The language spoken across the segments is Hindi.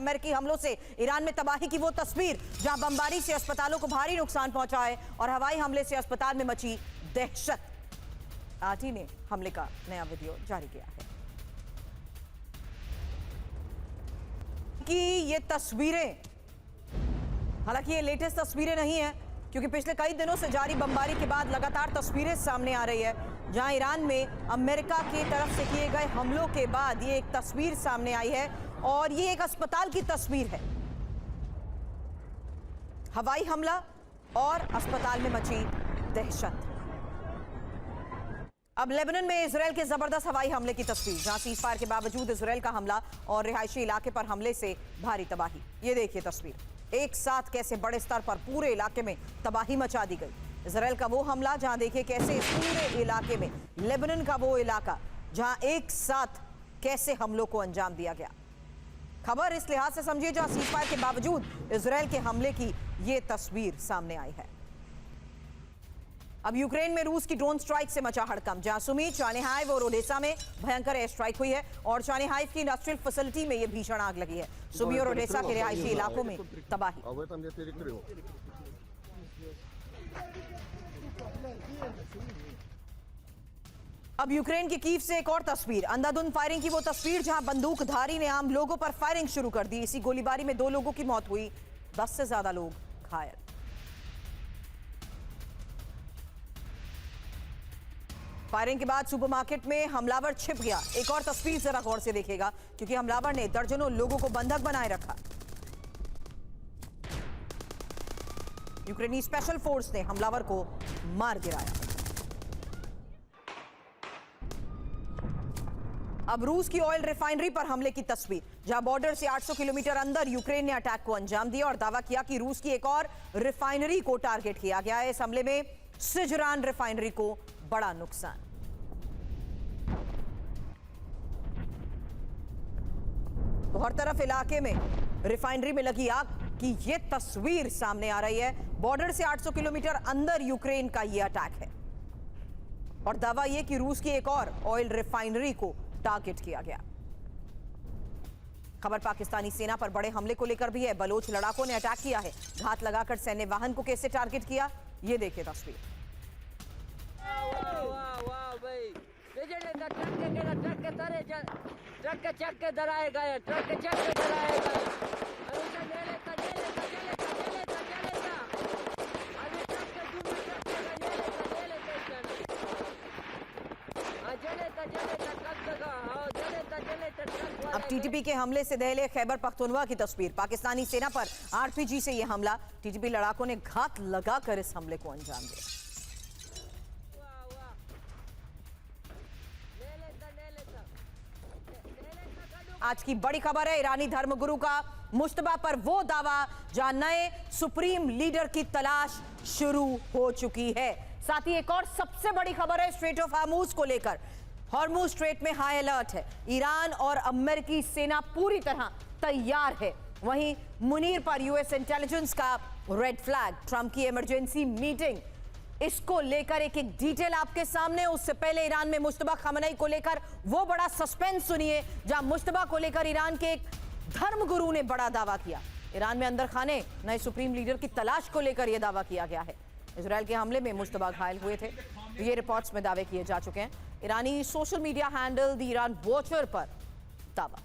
अमेरिकी हमलों से ईरान में तबाही की वो तस्वीर जहां बमबारी से अस्पतालों को भारी नुकसान पहुंचा है और हवाई हमले से अस्पताल में मची दहशत। आरटी ने हमले का नया वीडियो जारी किया है कि ये तस्वीरें, हालांकि ये लेटेस्ट तस्वीरें नहीं है क्योंकि पिछले कई दिनों से जारी बमबारी के बाद लगातार तस्वीरें सामने आ रही है जहां ईरान में अमेरिका की तरफ से किए गए हमलों के बाद ये एक तस्वीर सामने आई है और ये एक अस्पताल की तस्वीर है। हवाई हमला और अस्पताल में मची दहशत। अब लेबनान में इजरायल के जबरदस्त हवाई हमले की तस्वीर जहां सीजफायर के बावजूद इजरायल का हमला और रिहायशी इलाके पर हमले से भारी तबाही। ये देखिए तस्वीर, एक साथ कैसे बड़े स्तर पर पूरे इलाके में तबाही मचा दी गई। इजरायल का वो हमला जहां देखिए कैसे पूरे इलाके में, लेबनान का वो इलाका जहां एक साथ कैसे हमलों को अंजाम दिया गया। खबर इस लिहाज से समझिए जहां सीजफायर के बावजूद इजरायल के हमले की ये तस्वीर सामने आई है। अब यूक्रेन में रूस की ड्रोन स्ट्राइक से मचा हड़कंप जहां सुमी, चार्निहाइव और ओडेसा में भयंकर एयर स्ट्राइक हुई है और चार्निहाइव की इंडस्ट्रियल फैसिलिटी में यह भीषण आग लगी है। सुमी और ओडेसा के रिहायशी इलाकों में तबाही। अब यूक्रेन की कीव से एक और तस्वीर, अंधाधुंध फायरिंग की वो तस्वीर जहां बंदूकधारी ने आम लोगों पर फायरिंग शुरू कर दी। इसी गोलीबारी में 2 लोगों की मौत हुई, 10 से ज्यादा लोग घायल। फायरिंग के बाद सुपरमार्केट में हमलावर छिप गया। एक और तस्वीर जरा गौर से देखिएगा क्योंकि हमलावर ने दर्जनों लोगों को बंधक बनाए रखा। यूक्रेनी स्पेशल फोर्स ने हमलावर को मार गिराया। अब रूस की ऑयल रिफाइनरी पर हमले की तस्वीर जहां बॉर्डर से 800 किलोमीटर अंदर यूक्रेन ने अटैक को अंजाम दिया और दावा किया कि रूस की एक और रिफाइनरी को टारगेट किया गया है। इस हमले में सिजरान रिफाइनरी को बड़ा नुकसान। तो हर तरफ इलाके में रिफाइनरी में लगी आग की ये तस्वीर सामने आ रही है। बॉर्डर से 800 किलोमीटर अंदर यूक्रेन का ये अटैक है और दावा यह कि रूस की एक और ऑयल रिफाइनरी को टारगेट किया गया। खबर पाकिस्तानी सेना पर बड़े हमले को लेकर भी है। बलोच लड़ाकों ने अटैक किया है। घात लगाकर सैन्य वाहन को कैसे टारगेट किया, ये देखिए तस्वीर। ट्रक के चक के दराए गए, ट्रक के चक के दराए गए। अब टीटीपी के हमले से दहले खैबर पख्तूनख्वा की तस्वीर। पाकिस्तानी सेना पर आरपीजी से यह हमला, टीटीपी लड़ाकों ने घात लगाकर इस हमले को अंजाम दिया। आज की बड़ी खबर है, ईरानी धर्मगुरु का मुश्तबा पर वो दावा जहां नए सुप्रीम लीडर की तलाश शुरू हो चुकी है। साथ ही एक और सबसे बड़ी खबर है स्ट्रेट ऑफ हार्मूज को लेकर। हॉर्मूज स्ट्रेट में हाई अलर्ट है। ईरान और अमेरिकी सेना पूरी तरह तैयार है। वहीं मुनीर पर यूएस इंटेलिजेंस का रेड फ्लैग। ट्रंप की इमरजेंसी मीटिंग, इसको लेकर एक एक डिटेल आपके सामने। उससे पहले ईरान में मुश्तबा खamenei को लेकर वो बड़ा सस्पेंस सुनिए जहां मुश्तबा को लेकर ईरान के एक धर्मगुरु ने बड़ा दावा किया। ईरान में अंदर खाने नए सुप्रीम लीडर की तलाश को लेकर यह दावा किया गया है। इजरायल के हमले में मुश्तबा घायल हुए थे, ये रिपोर्ट्स में दावे किए जा चुके हैं। ईरानी social media handle the Iran watcher पर दावा।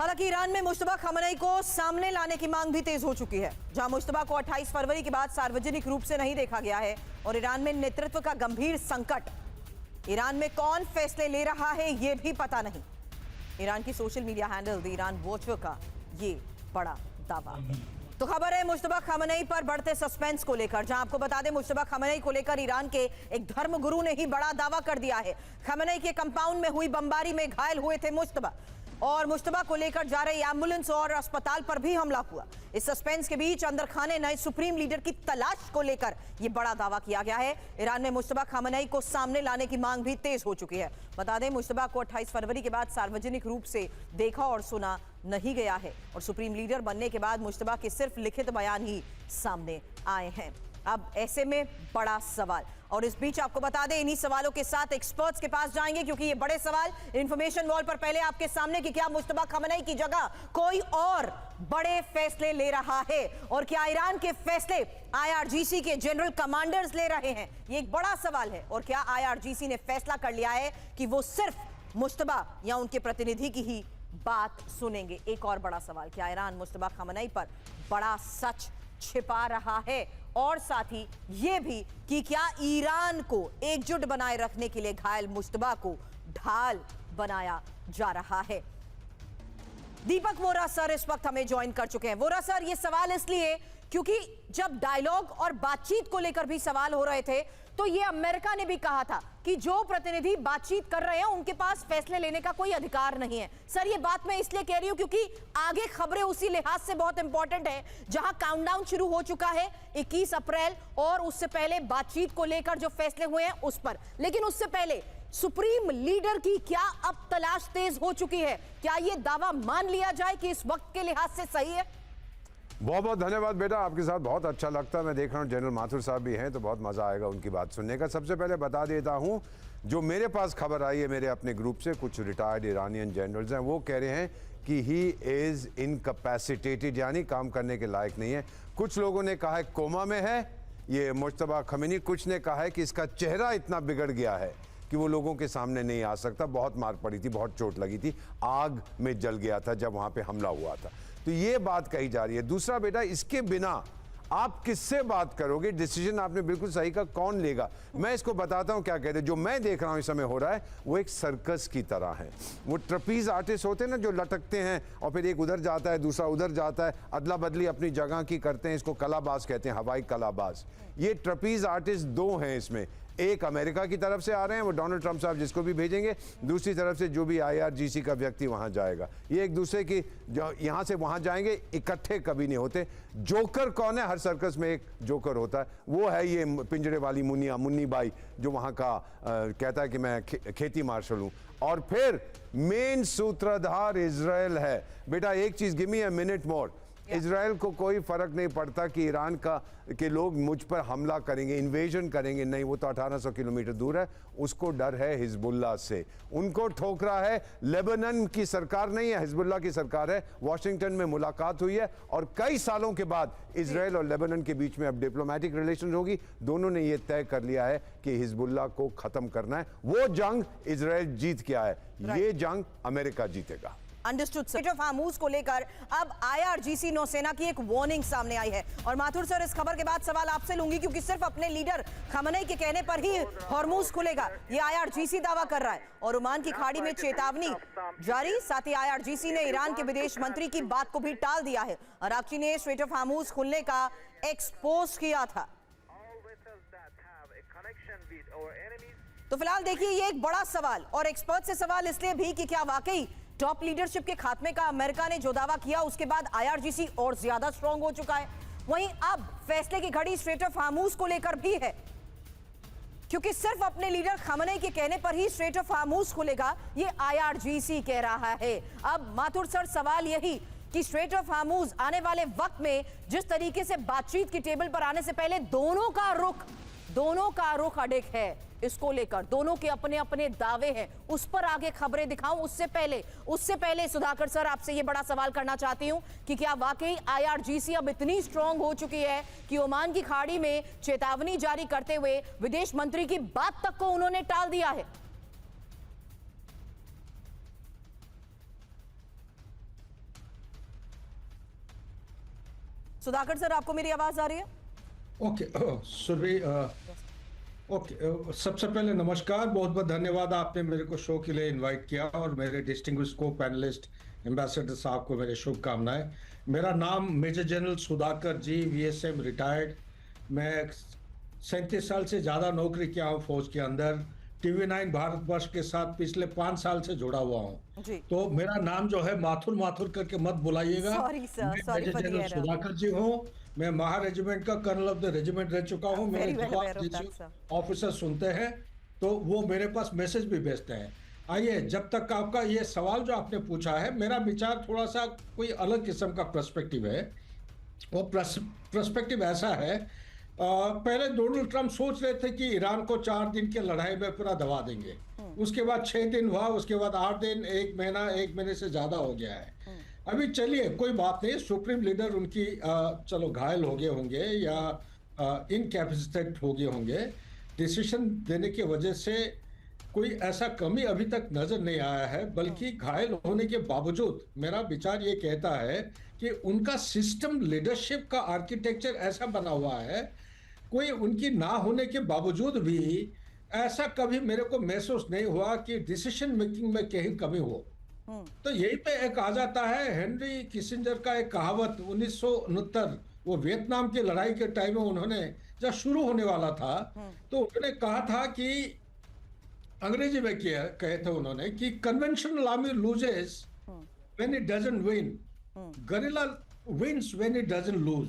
हालांकि ईरान में मुश्तबा खamenei को सामने लाने की मांग भी तेज हो चुकी है जहां मुश्तबा को 28 फरवरी के बाद सार्वजनिक रूप से नहीं देखा गया है और ईरान में नेतृत्व का गंभीर संकट। ईरान में कौन फैसले ले रहा है यह भी पता नहीं। ईरान की social media handle the Iran watcher का ये बड़ा दावा है। तो खबर है मुश्तबा खamenei पर बढ़ते सस्पेंस को लेकर, जहां आपको बता दें मुश्तबा खamenei को लेकर ईरान के एक धर्मगुरु ने ही बड़ा दावा कर दिया है। खamenei के कंपाउंड में हुई बमबारी में घायल हुए थे मुश्तबा और मुश्तबा को लेकर जा रही एम्बुलेंस और अस्पताल पर भी हमला हुआ। इस सस्पेंस के बीच अंदर खाने नए सुप्रीम लीडर की तलाश को लेकर यह बड़ा दावा किया गया है। ईरान में मुश्तबा खamenei को सामने लाने की मांग भी तेज हो चुकी है। बता दें मुश्तबा को 28 फरवरी के बाद सार्वजनिक रूप से देखा और सुना नहीं गया है और सुप्रीम लीडर बनने के बाद मुश्तबा के सिर्फ लिखित बयान ही सामने आए हैं। अब ऐसे में बड़ा सवाल, और इस बीच आपको बता दें, इन्हीं सवालों के साथ एक्सपर्ट्स के पास जाएंगे, क्योंकि ये बड़े सवाल इंफॉर्मेशन वॉल पर पहले आपके सामने कि क्या मुश्तबा खamenei की जगह कोई और बड़े फैसले ले रहा है, और क्या ईरान के फैसले IRGC के जनरल कमांडर्स ले रहे हैं, ये एक बड़ा सवाल है। और क्या IRGC ने फैसला कर लिया है कि वो सिर्फ मुश्तबा या उनके प्रतिनिधि की ही बात सुनेंगे। एक और बड़ा सवाल, क्या ईरान मुश्तबा खamenei पर बड़ा सच छिपा रहा है, और साथ ही यह भी कि क्या ईरान को एकजुट बनाए रखने के लिए घायल मुश्तबा को ढाल बनाया जा रहा है। दीपक वोरा सर इस वक्त हमें ज्वाइन कर चुके हैं। वोरा सर, ये सवाल इसलिए क्योंकि जब डायलॉग और बातचीत को लेकर भी सवाल हो रहे थे, तो ये अमेरिका ने भी कहा था कि जो प्रतिनिधि बातचीत कर रहे हैं उनके पास फैसले लेने का कोई अधिकार नहीं है। सर, ये बात मैं इसलिए कह रही हूं क्योंकि आगे खबरें उसी लिहाज से बहुत इंपॉर्टेंट है, जहां काउंटडाउन शुरू हो चुका है 21 अप्रैल, और उससे पहले बातचीत को लेकर जो फैसले हुए हैं उस पर। लेकिन उससे पहले सुप्रीम लीडर की क्या अब तलाश तेज हो चुकी है? क्या यह दावा मान लिया जाए कि इस वक्त के लिहाज से सही है? बहुत बहुत धन्यवाद बेटा, आपके साथ बहुत अच्छा लगता है। मैं देख रहा हूँ जनरल माथुर साहब भी हैं, तो बहुत मज़ा आएगा उनकी बात सुनने का। सबसे पहले बता देता हूँ, जो मेरे पास खबर आई है मेरे अपने ग्रुप से, कुछ रिटायर्ड ईरानियन जनरल्स हैं, वो कह रहे हैं कि ही इज़ इनकैपेसिटेटेड, यानी काम करने के लायक नहीं है। कुछ लोगों ने कहा है कोमा में है ये मुश्तबा खamenei, कुछ ने कहा है कि इसका चेहरा इतना बिगड़ गया है कि वो लोगों के सामने नहीं आ सकता, बहुत मार पड़ी थी, बहुत चोट लगी थी, आग में जल गया था जब वहाँ पे हमला हुआ था। तो ये बात कही जा रही है। दूसरा बेटा, इसके बिना आप किससे बात करोगे? डिसीजन आपने बिल्कुल सही का, कौन लेगा? मैं इसको बताता हूँ क्या कहते हैं। जो मैं देख रहा हूँ इस समय हो रहा है वो एक सर्कस की तरह है। वो ट्रपीज आर्टिस्ट होते हैं ना, जो लटकते हैं और फिर एक उधर जाता है दूसरा उधर जाता है, अदला बदली अपनी जगह की करते हैं। इसको कलाबाज कहते हैं, हवाई कलाबाज। ये ट्रपीज आर्टिस्ट दो हैं इसमें, एक अमेरिका की तरफ से आ रहे हैं, वो डोनाल्ड ट्रंप साहब जिसको भी भेजेंगे, दूसरी तरफ से जो भी IRGC का व्यक्ति वहां जाएगा। ये एक दूसरे की जो यहां से वहां जाएंगे, इकट्ठे कभी नहीं होते। जोकर कौन है? हर सर्कस में एक जोकर होता है, वो है ये पिंजरे वाली मुन्नी बाई, जो वहां का कहता है कि मैं खेती मार्शल हूं। और फिर मेन सूत्रधार इजराइल है। बेटा एक चीज, give me a minute more, Israel को कोई फर्क नहीं पड़ता कि ईरान के लोग मुझ पर हमला करेंगे, इन्वेजन करेंगे, नहीं, वो तो 1800 किलोमीटर दूर है। उसको डर है हिजबुल्लाह से, उनको ठोक रहा है। लेबनान की सरकार नहीं है, हिजबुल्लाह की सरकार है। वॉशिंगटन में मुलाकात हुई है और कई सालों के बाद इजराइल और लेबनान के बीच में अब डिप्लोमेटिक रिलेशन होगी। दोनों ने ये तय कर लिया है कि हिजबुल्लाह को खत्म करना है। वो जंग इजराइल जीत के आया, ये जंग अमेरिका जीतेगा। अंडरस्टूड। स्ट्रेट ऑफ हार्मूज को लेकर अब IRGC नौसेना की एक वार्निंग सामने आई है। और माथुर सर, इस खबर के बाद सवाल आपसे लूंगी, क्योंकि सिर्फ अपने लीडर खamenei के कहने पर ही हार्मूज खुलेगा, ये IRGC दावा कर रहा है। और ओमान की खाड़ी में चेतावनी जारी। साथ ही IRGC ने ईरान के विदेश मंत्री की बात को भी टाल दिया है। अराक्ची ने स्ट्रेट ऑफ हार्मूज खुलने का एक्सपोज किया था। तो फिलहाल देखिए, ये एक बड़ा सवाल, और एक्सपर्ट से सवाल इसलिए भी कि क्या वाकई टॉप लीडरशिप के खात्मे का अमेरिका ने जो दावा किया उसके बाद IRGC और ज्यादा स्ट्रांग हो चुका है। वहीं अब फैसले की घड़ी स्ट्रेट ऑफ हार्मूज को लेकर भी है, क्योंकि सिर्फ अपने लीडर खamenei के कहने पर ही स्ट्रेट ऑफ हार्मूज खुलेगा, ये IRGC कह रहा है। अब माथुर सर, सवाल यही कि स्ट्रेट ऑफ हार्मूज आने वाले वक्त में जिस तरीके से बातचीत की टेबल पर आने से पहले दोनों का रुख अड़िग है, इसको लेकर दोनों के अपने अपने दावे हैं, उस पर आगे खबरें दिखाऊं। उससे पहले सुधाकर सर, आपसे ये बड़ा सवाल करना चाहती हूं कि क्या वाकई IRGC अब इतनी स्ट्रांग हो चुकी है कि ओमान की खाड़ी में चेतावनी जारी करते हुए विदेश मंत्री की बात तक को उन्होंने टाल दिया है? सुधाकर सर, आपको मेरी आवाज आ रही है? ओके सुरभि, ओके, सबसे पहले नमस्कार, बहुत बहुत धन्यवाद, आपने मेरे को शो के लिए इनवाइट किया, और मेरे डिस्टिंग्विश्ड को पैनलिस्ट एम्बेसडर साहब को मेरे शुभकामनाएं। मेरा नाम मेजर जनरल सुधाकर जी, VSM रिटायर्ड। मैं 37 साल से ज़्यादा नौकरी किया हूँ फौज के अंदर। TV9 भारतवर्ष के साथ पिछले 5 साल से जुड़ा हुआ हूँ। तो मेरा नाम जो है माथुर करके मत बुलाइएगा। मैं मेजर जनरल सुधाकर जी हूँ। मैं महा रेजिमेंट का कर्नल ऑफ द रेजिमेंट रह चुका हूँ। मेरे जवान ऑफिसर सुनते हैं तो वो मेरे पास मैसेज भी भेजते हैं। आइए, जब तक आपका ये सवाल जो आपने पूछा है, मेरा विचार थोड़ा सा कोई अलग किस्म का पर्सपेक्टिव है। वो पर्सपेक्टिव ऐसा है, पहले डोनाल्ड ट्रंप सोच रहे थे कि ईरान को 4 दिन की लड़ाई में पूरा दबा देंगे। उसके बाद 6 दिन हुआ, उसके बाद 8 दिन, 1 महीना, 1 महीने से ज्यादा हो गया है। अभी चलिए कोई बात नहीं, सुप्रीम लीडर उनकी चलो घायल हो गए होंगे या इनकैपेसिटेट हो गए होंगे। डिसीजन देने की वजह से कोई ऐसा कमी अभी तक नजर नहीं आया है, बल्कि घायल होने के बावजूद मेरा विचार ये कहता है कि उनका सिस्टम लीडरशिप का आर्किटेक्चर ऐसा बना हुआ है, कोई उनकी ना होने के बावजूद भी ऐसा कभी मेरे को महसूस नहीं हुआ कि डिसीजन मेकिंग में कहीं कमी हो। तो यही पे एक आ जाता है हेनरी किसिंजर का एक कहावत 1969, वो वियतनाम की लड़ाई के टाइम में उन्होंने जब शुरू होने वाला था तो उन्होंने कहा था कि अंग्रेजी में किया कहे थे उन्होंने कि conventional army loses when it doesn't win, guerrilla wins when it doesn't lose.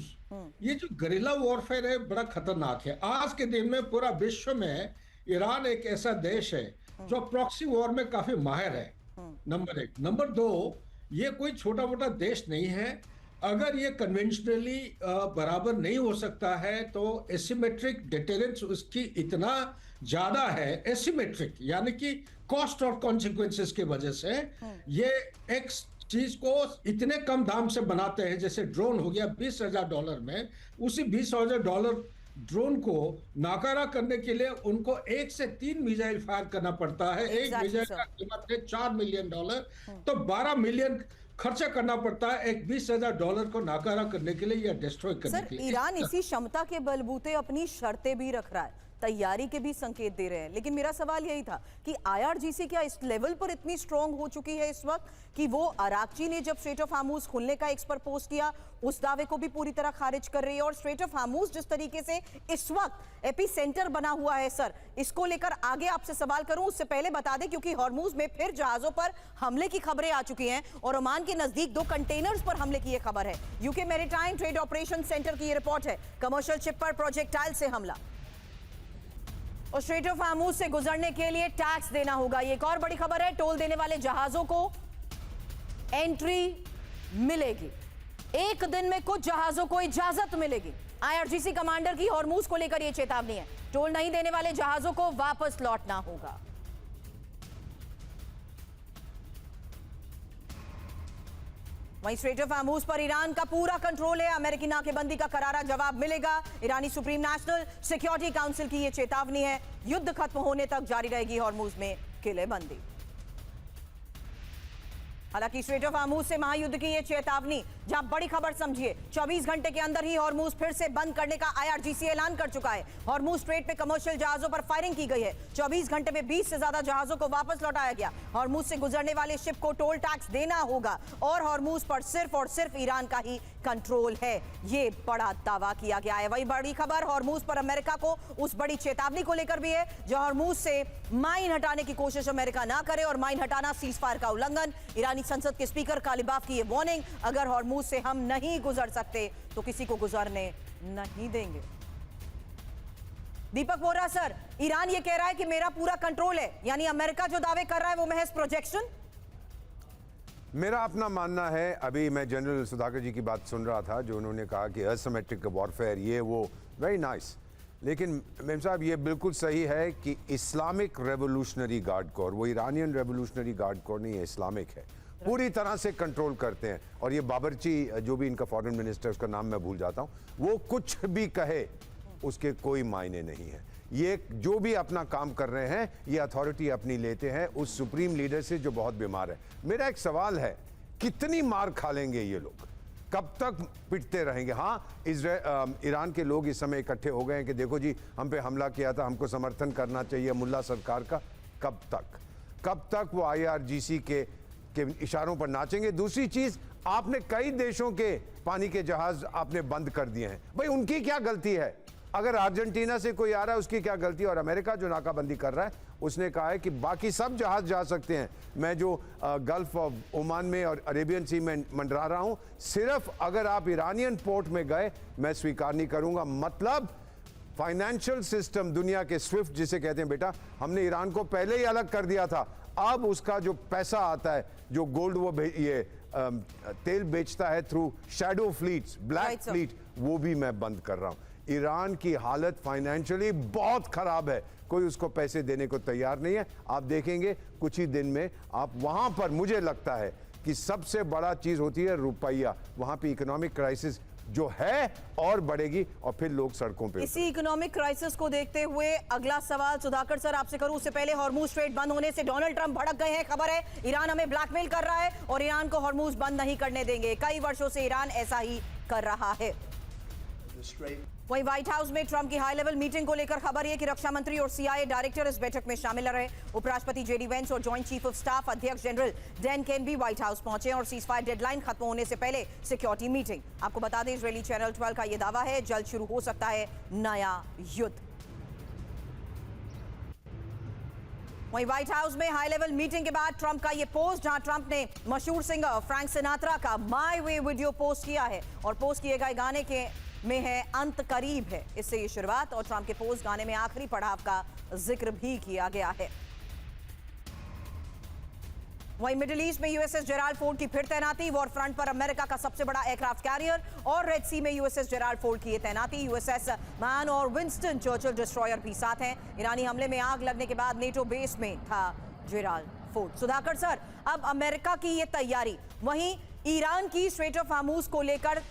ये जो गरिल्ला वॉरफेयर है बड़ा खतरनाक है। आज के दिन में पूरा विश्व में ईरान एक ऐसा देश है जो प्रॉक्सी वॉर में काफी माहिर है, नंबर 1। नंबर 2, ये कोई छोटा मोटा देश नहीं है। अगर ये कन्वेंशनली बराबर नहीं हो सकता है तो एसिमेट्रिक डिटेरेंस उसकी इतना ज्यादा है, एसिमेट्रिक यानी कि कॉस्ट और कॉन्सिक्वेंसेस की वजह से ये एक चीज को इतने कम दाम से बनाते हैं, जैसे ड्रोन हो गया $20,000 में, उसी $20,000 ड्रोन को नाकारा करने के लिए उनको 1 से 3 मिसाइल फायर करना पड़ता है। एक मिसाइल का कीमत है $4 मिलियन, तो 12 मिलियन खर्चा करना पड़ता है एक $20,000 को नाकारा करने के लिए या डिस्ट्रॉय करने के लिए। ईरान इसी क्षमता के बलबूते अपनी शर्तें भी रख रहा है, तैयारी के भी संकेत दे रहे हैं, लेकिन मेरा सवाल यही था कि आईआरजीसी क्या इस लेवल पर इतनी स्ट्रांग हो चुकी है इस वक्त कि वो अराक्ची ने जब स्ट्रेट ऑफ हार्मूज खुलने का एक्सपर पोस्ट किया उस दावे को भी पूरी तरह खारिज कर रही है, और स्ट्रेट ऑफ हार्मूज जिस तरीके से इस वक्त एपी सेंटर बना हुआ है सर, इसको लेकर आगे आपसे सवाल करूं उससे पहले बता दें क्योंकि हॉर्मूज में फिर जहाजों पर हमले की खबरें आ चुकी हैं और ओमान के नजदीक 2 कंटेनर्स पर हमले की यह खबर है। UK maritime trade operation centre की यह रिपोर्ट है, कमर्शियल शिप पर प्रोजेक्टाइल से हमला और स्ट्रेट ऑफ हार्मूज से गुजरने के लिए टैक्स देना होगा। ये एक और बड़ी खबर है, टोल देने वाले जहाजों को एंट्री मिलेगी, 1 दिन में कुछ जहाजों को इजाजत मिलेगी। आईआरजीसी कमांडर की हॉर्मूज को लेकर यह चेतावनी है, टोल नहीं देने वाले जहाजों को वापस लौटना होगा। वहीं स्ट्रेट ऑफ हार्मूज पर ईरान का पूरा कंट्रोल है, अमेरिकी नाकेबंदी का करारा जवाब मिलेगा। ईरानी सुप्रीम नेशनल सिक्योरिटी काउंसिल की यह चेतावनी है, युद्ध खत्म होने तक जारी रहेगी हॉर्मूज में किलेबंदी। हालांकि स्ट्रेट ऑफ हार्मूज से महायुद्ध की यह चेतावनी, जहां बड़ी खबर समझिए 24 घंटे के अंदर ही हॉर्मूज फिर से बंद करने का आईआरजीसी ऐलान कर चुका है। हॉर्मूज स्ट्रेट पे कमर्शियल जहाजों पर फायरिंग की गई है, 24 घंटे में 20 से ज्यादा जहाजों को वापस लौटाया गया। हॉर्मूज से गुजरने वाले शिप को टोल टैक्स देना होगा और हॉर्मूज पर सिर्फ और सिर्फ ईरान का ही कंट्रोल है, ये बड़ा दावा किया गया है। वही बड़ी खबर हॉर्मूज पर अमेरिका को उस बड़ी चेतावनी को लेकर भी है, जो हॉर्मूज से माइन हटाने की कोशिश अमेरिका ना करे और माइन हटाना सीज फायर का उल्लंघन। ईरानी संसद के स्पीकर कालिबाफ की ये वार्निंग, अगर हॉर्मूज से हम नहीं गुजर सकते तो किसी को गुजरने नहीं देंगे। दीपक वोरा सर, ईरान ये कह रहा है कि मेरा पूरा कंट्रोल है, यानी अमेरिका जो दावे कर रहा है वो महज प्रोजेक्शन। मेरा अपना मानना है, अभी मैं जनरल सुधाकर जी की बात सुन रहा था जो उन्होंने कहा कि एसिमेट्रिक वॉरफेयर ये वो, वेरी नाइस, लेकिन मेम साहब ये बिल्कुल सही है कि इस्लामिक रेवोल्यूशनरी गार्ड कोर, वो ईरानियन रेवोल्यूशनरी गार्ड कोर नहीं है, इस्लामिक है, पूरी तरह से कंट्रोल करते हैं। और ये बाबरची जो भी इनका फॉरेन मिनिस्टर, उसका नाम मैं भूल जाता हूँ, वो कुछ भी कहे उसके कोई मायने नहीं है। ये जो भी अपना काम कर रहे हैं ये अथॉरिटी अपनी लेते हैं उस सुप्रीम लीडर से जो बहुत बीमार है। मेरा एक सवाल है, कितनी मार खा लेंगे ये लोग, कब तक पिटते रहेंगे? हाँ, ईरान के लोग इस समय इकट्ठे हो गए हैं कि देखो जी हम पे हमला किया था, हमको समर्थन करना चाहिए मुल्ला सरकार का। कब तक वो आईआरजीसी के इशारों पर नाचेंगे? दूसरी चीज, आपने कई देशों के पानी के जहाज आपने बंद कर दिए हैं, भाई उनकी क्या गलती है? अगर अर्जेंटीना से कोई आ रहा है उसकी क्या गलती है? और अमेरिका जो नाकाबंदी कर रहा है उसने कहा है कि बाकी सब जहाज जा सकते हैं। मैं जो गल्फ ऑफ ओमान में और अरेबियन सी में मंडरा रहा हूं, सिर्फ अगर आप ईरानियन पोर्ट में गए मैं स्वीकार नहीं करूंगा। मतलब फाइनेंशियल सिस्टम दुनिया के स्विफ्ट जिसे कहते हैं, बेटा हमने ईरान को पहले ही अलग कर दिया था, अब उसका जो पैसा आता है, जो गोल्ड वो ये तेल बेचता है through shadow fleets, black fleet, वो भी मैं बंद कर रहा हूं। ईरान की हालत फाइनेंशियली बहुत खराब है, कोई उसको पैसे देने को तैयार नहीं है। आप देखेंगे कुछ ही दिन में आप वहां पर, मुझे लगता है कि सबसे बड़ा चीज होती है रुपया, वहां पे इकोनॉमिक क्राइसिस जो है और बढ़ेगी और फिर लोग सड़कों पे। इसी इकोनॉमिक क्राइसिस को देखते हुए अगला सवाल सुधाकर सर आपसे करूं, उससे पहले हॉर्मूज स्ट्रेट बंद होने से डोनाल्ड ट्रंप भड़क गए हैं। खबर है ईरान हमें ब्लैकमेल कर रहा है और ईरान को हॉर्मूज बंद नहीं करने देंगे। कई वर्षों से ईरान ऐसा ही कर रहा है। वहीं व्हाइट हाउस में ट्रंप की हाई लेवल मीटिंग को लेकर खबर है कि रक्षा मंत्री और सीआईए डायरेक्टर इस बैठक में शामिल रहे। उपराष्ट्रपति जेडी वेंस और जॉइंट चीफ ऑफ स्टाफ अध्यक्ष जनरल डैन केन भी व्हाइट हाउस पहुंचे और सीजफायर डेडलाइन खत्म होने से पहले सिक्योरिटी मीटिंग। आपको बता दें इजरायली चैनल 12 का यह दावा है जल्द शुरू हो सकता है नया युद्ध। वहीं व्हाइट हाउस में हाई लेवल मीटिंग के बाद ट्रंप का यह पोस्ट, जहां ट्रंप ने मशहूर सिंगर फ्रैंक सिनात्रा का माय वे वीडियो पोस्ट किया है और पोस्ट किए गए गाने के में है अंत करीब है। इससे ये शुरुआत और ट्रंप के पोस्ट गाने में आखिरी पड़ाव का जिक्र भी किया गया है। वहीं मिडिल ईस्ट में यूएसएस जेराल्ड फोर्ड की फिर तैनाती। वॉर फ्रंट पर अमेरिका का सबसे बड़ा एयरक्राफ्ट कैरियर और रेड सी में यूएसएस जेराल्ड फोर्ड की तैनाती। यूएसएस मैन और विंस्टन चर्चिल डिस्ट्रॉयर भी साथ हैं। ईरानी हमले में आग लगने के बाद नेटो बेस में था जेराल्ड फोर्ड। सुधाकर सर, अब अमेरिका की ये तैयारी, वहीं ईरान की स्ट्रेट ऑफ हार्मूज को लेकर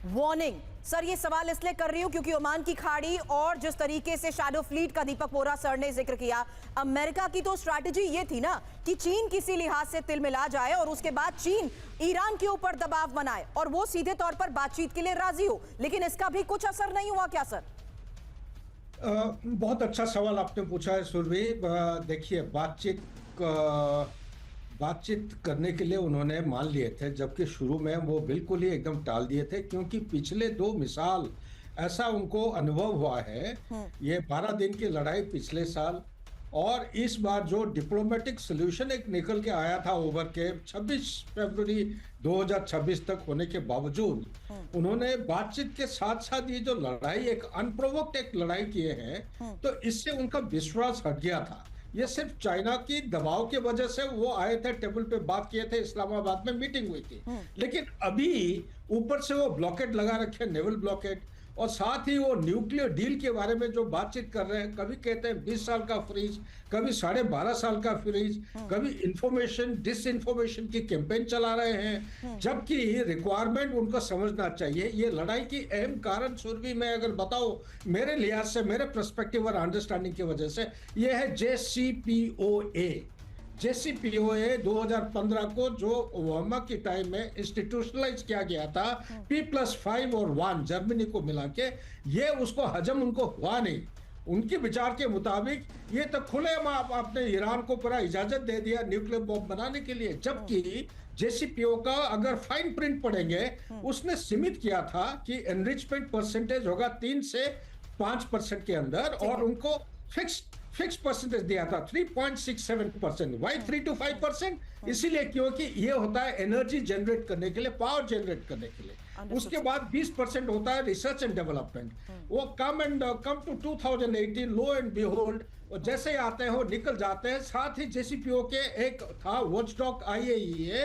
वार्निंग। सर ये सवाल इसलिए कर रही हूं क्योंकि ओमान की खाड़ी और जिस तरीके से शैडो फ्लीट का दीपक बोरा सर ने जिक्र किया, अमेरिका की तो स्ट्रैटेजी ये थी ना कि चीन किसी लिहाज से तिलमिला जाए और उसके बाद चीन ईरान के ऊपर दबाव बनाए और वो सीधे तौर पर बातचीत के लिए राजी हो, लेकिन इसका भी कुछ असर नहीं हुआ क्या सर? बहुत अच्छा सवाल आपने पूछा है सुरभि। देखिए, बातचीत करने के लिए उन्होंने मान लिए थे, जबकि शुरू में वो बिल्कुल ही एकदम टाल दिए थे, क्योंकि पिछले 2 मिसाल ऐसा उनको अनुभव हुआ है। ये 12 दिन की लड़ाई पिछले साल और इस बार जो डिप्लोमेटिक सोल्यूशन एक निकल के आया था ओवर के 26 फरवरी 2026 तक होने के बावजूद उन्होंने बातचीत के साथ साथ ये जो लड़ाई, एक अनप्रोवोक्ड एक लड़ाई किए हैं, तो इससे उनका विश्वास हट गया था। ये सिर्फ चाइना की दबाव की वजह से वो आए थे, टेबल पे बात किए थे, इस्लामाबाद में मीटिंग हुई थी, लेकिन अभी ऊपर से वो ब्लॉकेट लगा रखे, नेवल ब्लॉकेट, और साथ ही वो न्यूक्लियर डील के बारे में जो बातचीत कर रहे हैं, कभी कहते हैं 20 साल का फ्रीज, कभी 12.5 साल का फ्रीज, कभी इंफॉर्मेशन डिसइंफॉर्मेशन की कैंपेन चला रहे हैं, जबकि रिक्वायरमेंट उनको समझना चाहिए। ये लड़ाई की अहम कारण सुरभि में अगर बताओ, मेरे लिहाज से, मेरे पर्सपेक्टिव और अंडरस्टैंडिंग की वजह से, ये है JCPOA 2015 को जो ओबामा के टाइम में इंस्टीट्यूशनलाइज किया गया था, P+5 और 1 जर्मनी को मिला के, ये उसको हजम उनको हुआ नहीं। उनके विचार के मुताबिक ये तो खुलेआम आपने ईरान को पूरा इजाजत दे दिया न्यूक्लियर बॉम्ब बनाने के लिए, जबकि JCPOA का अगर फाइन प्रिंट पढ़ेंगे, उसने सीमित किया था कि एनरिचमेंट परसेंटेज होगा 3 से 5% के अंदर, और उनको फिक्स परसेंटेज दिया था 3.67%। Why 3 to 5%? इसीलिए क्योंकि ये होता है एनर्जी जनरेट करने के लिए, पावर जनरेट करने के लिए। उसके बाद 20% होता है रिसर्च एंड डेवलपमेंट। वो come to 2018, lo and behold, और जैसे आते हैं वो निकल जाते हैं। साथ ही JCPOA के एक था वॉचडॉग IAEA,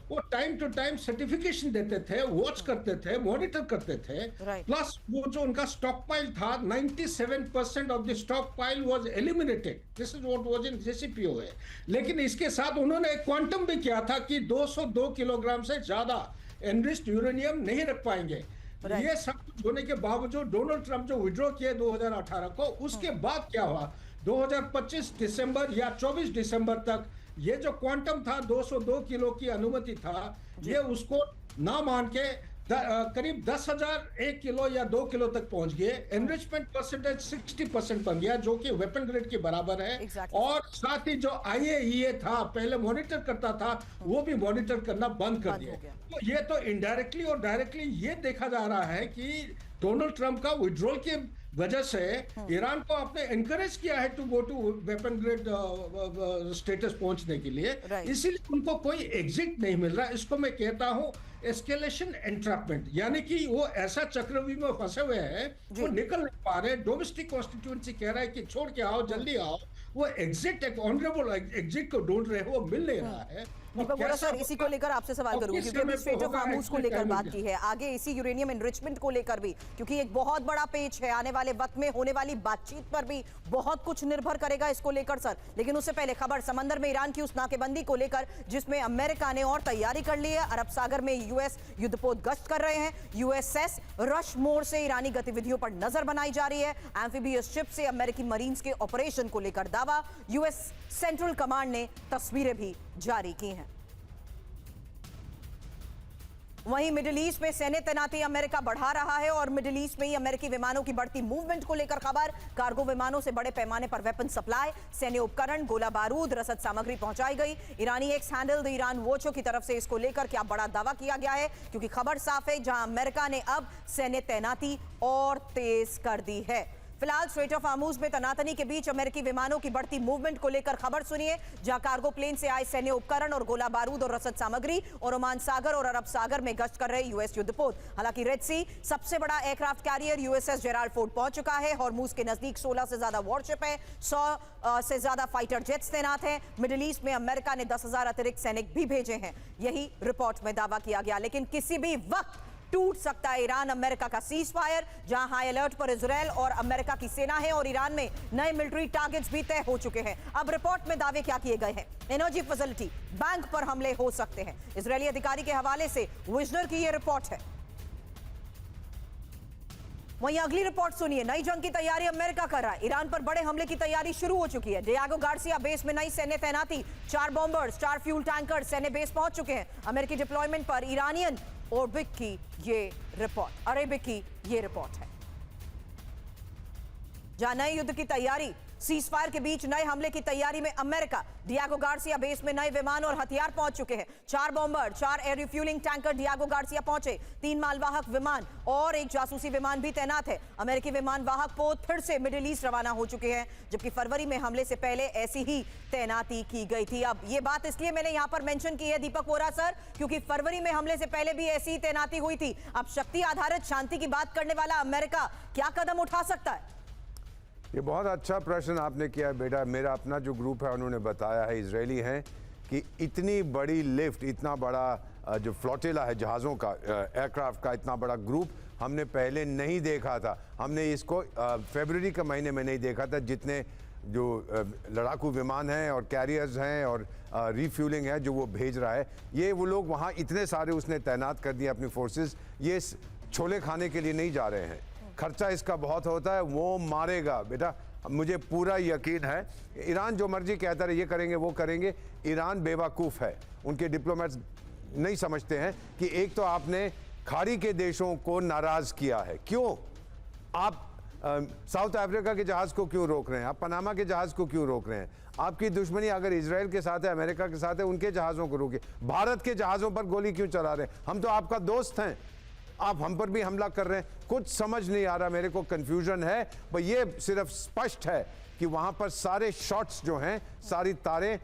वो टाइम टू टाइम सर्टिफिकेशन देते थे, वॉच करते थे, मॉनिटर करते थे। प्लस वो जो उनका स्टॉक पाइल था, 97% of the stock pile was eliminated. This is what was in JCPOA। लेकिन इसके साथ उन्होंने एक क्वांटम भी किया था कि 202 किलोग्राम से ज्यादा एनरिच्ड यूरेनियम नहीं रख पाएंगे। ये सब कुछ होने के बावजूद डोनाल्ड ट्रंप जो विड्रॉ किए 2018 को, उसके बाद क्या हुआ, 2025 दिसंबर या 24 दिसंबर तक ये जो क्वांटम था 202 किलो की अनुमति था, ये उसको ना मान के करीब 10,001 किलो या 2 किलो तक पहुंच गए। एनरिचमेंट परसेंटेज 60% बन गया, जो कि वेपन ग्रेड के बराबर है। और साथ ही जो IAEA था, पहले मॉनिटर करता था, वो भी मॉनिटर करना बंद कर दिया। तो ये तो इनडायरेक्टली और डायरेक्टली ये देखा जा रहा है कि डोनाल्ड ट्रंप का विड्रॉल के वजह से ईरान को आपने एनकरेज किया है to go to weapon grade status पहुंचने के लिए। इसीलिए उनको कोई एग्जिट नहीं मिल रहा। इसको मैं कहता हूं एस्केलेशन एंट्रैपमेंट, यानी कि वो ऐसा चक्रव्यूह में फंसे हुए हैं, वो निकल नहीं पा रहे। डोमेस्टिक कॉन्स्टिट्यूएंसी कह रहा है कि छोड़ के आओ, जल्दी आओ। वो एग्जिट, एक ऑनरेबल एग्जिट को ढूंढ रहे हैं, वो मिल नहीं रहा है। दीपक बोरा सर, इसी को लेकर आपसे सवाल करूंगी क्योंकि अभी स्ट्रेट ऑफ हार्मूज को लेकर बात की है, आगे इसी यूरेनियम एनरिचमेंट को लेकर भी, क्योंकि एक बहुत बड़ा पेच है, आने वाले वक्त में होने वाली बातचीत पर भी बहुत कुछ निर्भर करेगा इसको लेकर सर। लेकिन उससे पहले खबर समंदर में ईरान की उस नाकेबंदी को लेकर जिसमें अमेरिका ने और तैयारी कर ली है। अरब सागर में यूएस युद्धपोत गश्त कर रहे हैं। यूएसएस रशमोर से ईरानी गतिविधियों पर नजर बनाई जा रही है। एम्फीबियस शिप से अमेरिकी मरीन्स के ऑपरेशन को लेकर दावा। यूएस सेंट्रल कमांड ने तस्वीरें भी जारी की हैं। वहीं मिडिल ईस्ट में सैन्य तैनाती अमेरिका बढ़ा रहा है और मिडिल ईस्ट में ही अमेरिकी विमानों की बढ़ती मूवमेंट को लेकर खबर। कार्गो विमानों से बड़े पैमाने पर वेपन सप्लाई, सैन्य उपकरण, गोला बारूद, रसद सामग्री पहुंचाई गई। ईरानी एक्स हैंडल द ईरान वॉचो की तरफ से इसको लेकर क्या बड़ा दावा किया गया है, क्योंकि खबर साफ है, जहां अमेरिका ने अब सैन्य तैनाती और तेज कर दी है। फिलहाल स्ट्रेट ऑफ हार्मूज में तनातनी के बीच अमेरिकी विमानों की बढ़ती मूवमेंट को लेकर खबर सुनिए, जहां कार्गो प्लेन से आए सैन्य उपकरण और गोला बारूद और रसद सामग्री और ओमान सागर और अरब सागर में गश्त कर रहे यूएस युद्धपोत। हालांकि रेड सी सबसे बड़ा aircraft carrier USS Gerald Ford पहुंच चुका है। हॉर्मूज के नजदीक 16 से ज्यादा वॉरशिप है, 100 से ज्यादा फाइटर जेट्स तैनात हैं। मिडिल ईस्ट में अमेरिका ने 10,000 अतिरिक्त सैनिक भी भेजे हैं, यही रिपोर्ट में दावा किया गया। लेकिन किसी भी वक्त टूट सकता है ईरान अमेरिका का सीज फायर, जहां हाई अलर्ट पर इजराइल और अमेरिका की सेना है और ईरान में नए मिलिट्री टारगेट्स भी तय हो चुके हैं। अब रिपोर्ट में दावे क्या किए गए हैं? एनर्जी फैसिलिटी, बैंक पर हमले हो सकते हैं। इजरायली अधिकारी के हवाले से विजनर की यह रिपोर्ट है। वहीं अगली रिपोर्ट सुनिए, नई जंग की तैयारी अमेरिका कर रहा है। ईरान पर बड़े हमले की तैयारी शुरू हो चुकी है। डियागो गार्सिया बेस में नई सैन्य तैनाती, 4 बॉम्बर्स, 4 फ्यूल टैंकर सैन्य बेस पहुंच चुके हैं। अमेरिकी डिप्लॉयमेंट पर ईरानियन अरेबिक की ये रिपोर्ट है। जहां नए युद्ध की तैयारी, सीज फायर के बीच नए हमले की तैयारी में अमेरिका, डियागो गार्सिया बेस में नए विमान और हथियार पहुंच चुके हैं। 4 bomber, 4 air refuelling tanker Diego Garcia पहुंचे, 3 मालवाहक विमान और 1 जासूसी विमान भी तैनात है। अमेरिकी विमान वाहक पोत फिर से मिडिल ईस्ट रवाना हो चुके हैं, जबकि फरवरी में हमले से पहले ऐसी ही तैनाती की गई थी। अब ये बात इसलिए मैंने यहां पर मेंशन की है दीपक वोरा सर, क्योंकि फरवरी में हमले से पहले भी ऐसी ही तैनाती हुई थी। अब शक्ति आधारित शांति की बात करने वाला अमेरिका क्या कदम उठा सकता है? ये बहुत अच्छा प्रश्न आपने किया है बेटा। मेरा अपना जो ग्रुप है उन्होंने बताया है, इजरायली हैं, कि इतनी बड़ी लिफ्ट, इतना बड़ा जो फ्लोटिला है जहाज़ों का, एयरक्राफ्ट का इतना बड़ा ग्रुप हमने पहले नहीं देखा था। हमने इसको फरवरी के महीने में नहीं देखा था। जितने जो लड़ाकू विमान हैं और कैरियर्स हैं और रिफ्यूलिंग है जो वो भेज रहा है, ये वो लोग वहाँ इतने सारे उसने तैनात कर दिए अपनी फोर्सेस। ये छोले खाने के लिए नहीं जा रहे हैं, खर्चा इसका बहुत होता है, वो मारेगा बेटा, मुझे पूरा यकीन है। ईरान जो मर्जी कहता रहे, ये करेंगे वो करेंगे, ईरान बेवकूफ़ है। उनके डिप्लोमेट्स नहीं समझते हैं कि एक तो आपने खाड़ी के देशों को नाराज़ किया है। क्यों आप साउथ अफ्रीका के जहाज़ को क्यों रोक रहे हैं? आप पनामा के जहाज़ को क्यों रोक रहे हैं? आपकी दुश्मनी अगर इजराइल के साथ है, अमेरिका के साथ है, उनके जहाज़ों को रोकिए। भारत के जहाज़ों पर गोली क्यों चला रहे हैं? हम तो आपका दोस्त हैं, आप हम पर भी हमला कर रहे हैं। कुछ समझ नहीं आ रहा, मेरे को कंफ्यूजन है। पर ये सिर्फ स्पष्ट है कि वहां पर सारे शॉट्स जो हैं, सारी तारें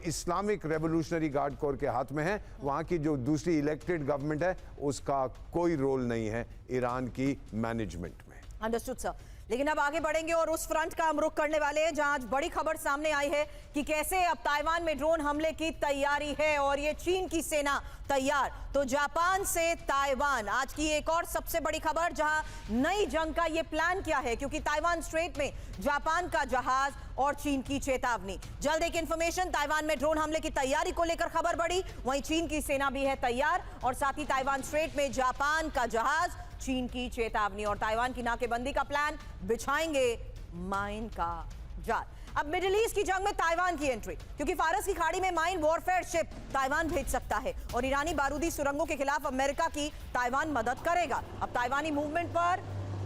इस्लामिक रेवोल्यूशनरी गार्ड कोर के हाथ में है। वहां की जो दूसरी इलेक्टेड गवर्नमेंट है उसका कोई रोल नहीं है ईरान की मैनेजमेंट में। Understood sir. लेकिन अब आगे बढ़ेंगे और उस फ्रंट का हम रुख करने वाले हैं जहां आज बड़ी खबर सामने आई है कि कैसे अब ताइवान में ड्रोन हमले की तैयारी है और ये चीन की सेना तैयार। तो जापान से ताइवान, आज की एक और सबसे बड़ी खबर, जहां नई जंग का ये प्लान क्या है, क्योंकि ताइवान स्ट्रेट में जापान का जहाज और चीन की चेतावनी। जल्द एक इंफॉर्मेशन, ताइवान में ड्रोन हमले की तैयारी को लेकर खबर बढ़ी, वहीं चीन की सेना भी है तैयार और साथ ही ताइवान स्ट्रेट में जापान का जहाज, चीन की चेतावनी और ताइवान की नाकेबंदी का प्लान, बिछाएंगे माइन का जाल। अब मिडिल ईस्ट की जंग में ताइवान की एंट्री, क्योंकि फारस की खाड़ी में माइन वॉरफेयर शिप ताइवान भेज सकता है और ईरानी बारूदी सुरंगों के खिलाफ अमेरिका की ताइवान मदद करेगा। अब ताइवानी मूवमेंट पर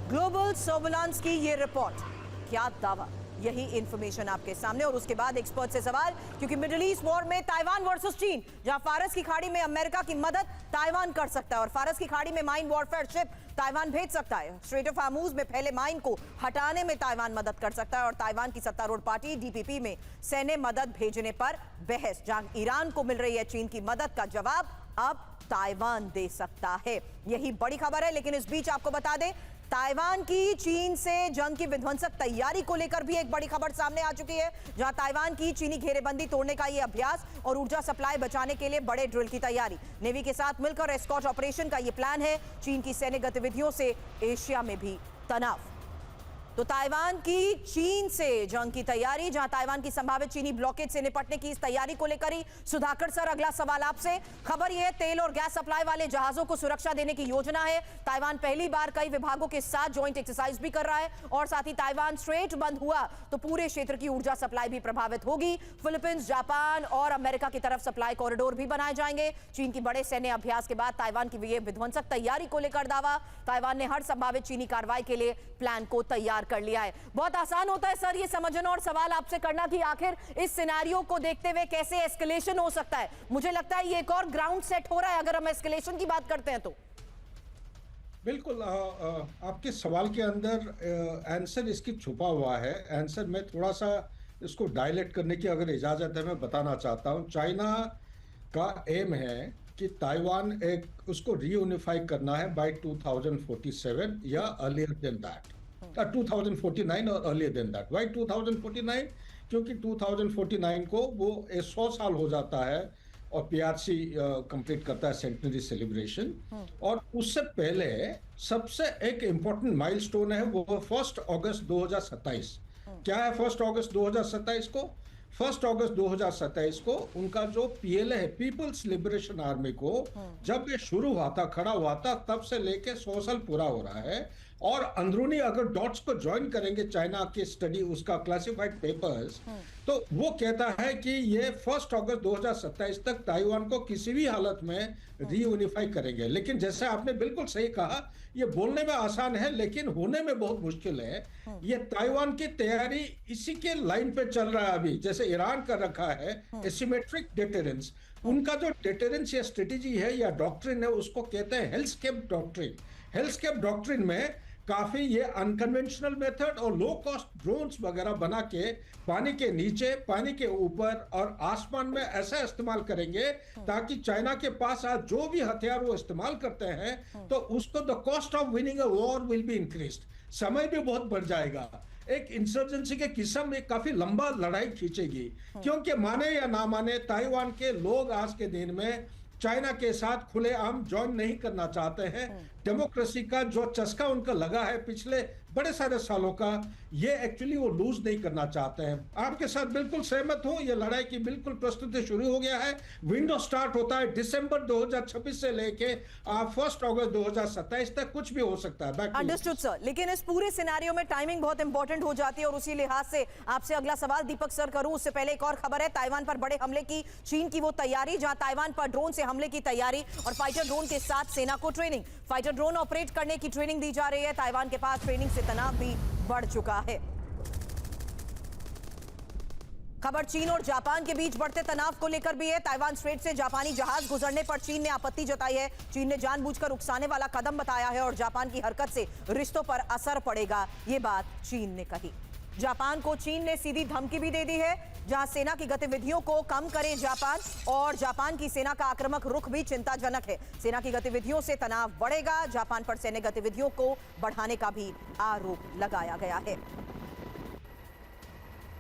ग्लोबल सर्विलांस की ये रिपोर्ट, क्या दावा, यही इंफॉर्मेशन आपके सामने। और उसके बाद एक्सपर्ट से सवाल, क्योंकि मिडिल ईस्ट वॉर में ताइवान वर्सेस चीन, जहां फारस की खाड़ी में अमेरिका की मदद ताइवान कर सकता है और फारस की खाड़ी में माइन वॉरफेयर शिप ताइवान भेज सकता है। स्ट्रेट ऑफ हार्मूज में फैले माइन को हटाने में ताइवान मदद कर सकता है और ताइवान की सत्तारूढ़ पार्टी डीपीपी में सैन्य मदद भेजने पर बहस। जहां ईरान को मिल रही है चीन की मदद का जवाब, अब ताइवान दे सकता है, यही बड़ी खबर है। लेकिन इस बीच आपको बता दें, ताइवान की चीन से जंग की विध्वंसक तैयारी को लेकर भी एक बड़ी खबर सामने आ चुकी है, जहां ताइवान की चीनी घेरेबंदी तोड़ने का यह अभ्यास और ऊर्जा सप्लाई बचाने के लिए बड़े ड्रिल की तैयारी। नेवी के साथ मिलकर एस्कॉर्ट ऑपरेशन का यह प्लान है। चीन की सैन्य गतिविधियों से एशिया में भी तनाव। तो ताइवान की चीन से जंग की तैयारी, जहां ताइवान की संभावित चीनी ब्लॉकेज से निपटने की इस तैयारी को लेकर ही सुधाकर सर, अगला सवाल आपसे। खबर यह है तेल और गैस सप्लाई वाले जहाजों को सुरक्षा देने की योजना है। ताइवान पहली बार कई विभागों के साथ ज्वाइंट एक्सरसाइज भी कर रहा है और साथ ही ताइवान स्ट्रेट बंद हुआ तो पूरे क्षेत्र की ऊर्जा सप्लाई भी प्रभावित होगी। फिलीपींस, जापान और अमेरिका की तरफ सप्लाई कॉरिडोर भी बनाए जाएंगे। चीन की बड़े सैन्य अभ्यास के बाद ताइवान की ये विध्वंसक तैयारी को लेकर दावा। ताइवान ने हर संभावित चीनी कार्रवाई के लिए प्लान को तैयार कर लिया है। बहुत आसान होता है सर ये समझना और सवाल आपसे करना कि आखिर इस सिनेरियो को देखते हुए कैसे एस्केलेशन हो सकता है। मुझे लगता है ये एक और ग्राउंड सेट हो रहा है अगर हम एस्केलेशन की बात करते हैं तो। बिल्कुल, आपके सवाल के अंदर आंसर इसकी छुपा हुआ है। आंसर में थोड़ा सा इसको डायलेक्ट करने की अगर इजाजत है मैं बताना चाहता हूँ। चाइना का एम है कि ताइवान उसको रीयूनिफाई करना है बाय 2047 या अर्लियर देन दैट, 2049 और अर्लियर देन दैट। वाई 2049? क्योंकि 2049 को वो 100 साल हो जाता है और पीआरसी कंप्लीट करता है सेंटनरी सेलिब्रेशन। और उससे पहले सबसे एक इम्पोर्टेंट माइलस्टोन है वो 1 अगस्त 2027। क्या है 1 अगस्त 2027 को? 1 अगस्त 2027 को उनका जो पीएलए है, पीपल्स लिबरेशन आर्मी को, जब ये शुरू हुआ था, खड़ा हुआ था, तब से लेके 100 साल पूरा हो रहा है। और अंदरूनी अगर डॉट्स को ज्वाइन करेंगे चाइना की स्टडी, उसका क्लासिफाइड पेपर्स, तो वो कहता है कि ये 1 अगस्त 2027 तक ताइवान को किसी भी हालत में रीयूनिफाई करेंगे। लेकिन जैसे आपने बिल्कुल सही कहा, ये बोलने में आसान है लेकिन होने में बहुत मुश्किल है। ये ताइवान की तैयारी इसी के लाइन पे चल रहा है अभी, जैसे ईरान का रखा है एसिमेट्रिक डिटरेंस। उनका जो डिटरेंस या स्ट्रेटेजी है या डॉक्ट्रिन है उसको कहते हैं हेल्सकेप डॉक्ट्रिन। हेल्सकेप डॉक्ट्रिन में काफी ये अनकन्वेंशनल मेथड और लो कॉस्ट ड्रोन्स वगैरह बना के पानी के नीचे, पानी के ऊपर और आसमान में ऐसा इस्तेमाल करेंगे ताकि चाइना के पास आज जो भी हथियार वो इस्तेमाल करते हैं तो उसको the cost of winning a war will be increased, समय भी बहुत बढ़ जाएगा। एक इंसर्जेंसी के किस्म में काफी लंबा लड़ाई खींचेगी। क्योंकि माने या ना माने ताइवान के लोग आज के दिन में चाइना के साथ खुलेआम ज्वाइन नहीं करना चाहते हैं। डेमोक्रेसी का जो चस्का उनका लगा है पिछले बड़े सारे सालों का, ये एक्चुअली वो लूज नहीं करना चाहते हैं। आपके साथ बिल्कुल सहमत हूं, ये लड़ाई की बिल्कुल प्रस्तुति शुरू हो गया है। विंडो स्टार्ट होता है दिसंबर 2026 से लेके 1 अगस्त 2027 तक, कुछ भी हो सकता है। अंडरस्टूड सर, लेकिन इस पूरे सिनेरियो में टाइमिंग बहुत इंपॉर्टेंट हो जाती है और उसी लिहाज से आपसे अगला सवाल दीपक सर करूं उससे पहले एक और खबर है ताइवान पर बड़े हमले की चीन की वो तैयारी, जहां ताइवान पर ड्रोन से हमले की तैयारी और फाइटर ड्रोन के साथ सेना को ट्रेनिंग, फाइटर ड्रोन ऑपरेट करने की ट्रेनिंग दी जा रही है। ताइवान के पास ट्रेनिंग से तनाव भी बढ़ चुका है। खबर चीन और जापान के बीच बढ़ते तनाव को लेकर भी है। ताइवान स्ट्रेट से जापानी जहाज गुजरने पर चीन ने आपत्ति जताई है। चीन ने जानबूझकर उकसाने वाला कदम बताया है और जापान की हरकत से रिश्तों पर असर पड़ेगा, ये बात चीन ने कही। जापान को चीन ने सीधी धमकी भी दे दी है, जहां सेना की गतिविधियों को कम करे जापान, और जापान की सेना का आक्रामक रुख भी चिंताजनक है। सेना की गतिविधियों से तनाव बढ़ेगा, जापान पर सैन्य गतिविधियों को बढ़ाने का भी आरोप लगाया गया है।